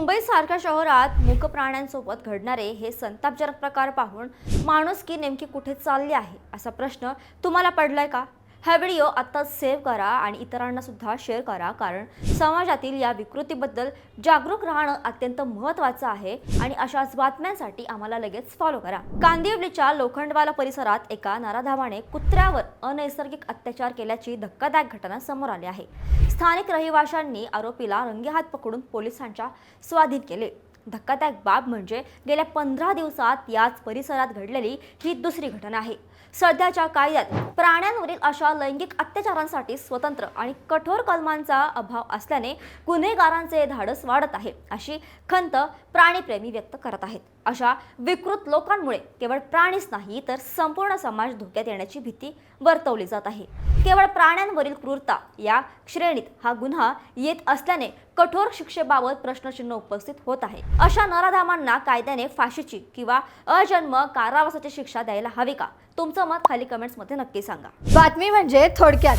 मुंबईसारख्या शहरात मूक प्राण्यांसोबत घडणारे हे संतापजनक प्रकार पाहून माणुसकी नेमकी कुठे चालली आहे असा प्रश्न तुम्हाला पडलाय का? हा व्हिडिओ आत्ताच सेव्ह करा आणि इतरांना सुद्धा शेअर करा, कारण समाजातील या विकृतीबद्दल जागरूक राहणं अत्यंत महत्त्वाचं आहे आणि अशाच बातम्यांसाठी आम्हाला लगेच फॉलो करा। कांदिवलीच्या लोखंडवाला परिसरात एका नराधामाने कुत्र्यावर अनैसर्गिक अत्याचार केल्याची धक्कादायक घटना समोर आली आहे। स्थानिक रहिवाशांनी आरोपीला रंगेहात पकडून पोलिसांच्या स्वाधीन केले। धक्कादायक बाब म्हणजे गेल्या 15 दिवसात याच परिसरात घडलेली ही दुसरी घटना आहे। सध्याच्या कायद्यात प्राण्यांवरील अशा लैंगिक अत्याचारांसाठी स्वतंत्र आणि कठोर कलमांचा अभाव असल्याने गुन्हेगारांचे धाडस वाढत आहे, अशी खंत प्राणीप्रेमी व्यक्त करत आहेत। अशा विकृत लोकांमुळे केवळ प्राणीच नाही तर संपूर्ण समाज धोक्यात येण्याची भीती वर्तवली जात आहे। केवळ प्राण्यांवरील क्रूरता या श्रेणीत हा गुन्हा येत असल्याने कठोर शिक्षेबाबत प्रश्नचिन्ह उपस्थित होत आहे। अशा नराधामांना कायद्याने फाशीची किंवा अजन्म कारावासाची शिक्षा द्यायला हवी का? तुमचं मत खाली कमेंट्स मध्ये नक्की सांगा। बातमी म्हणजे थोडक्यात।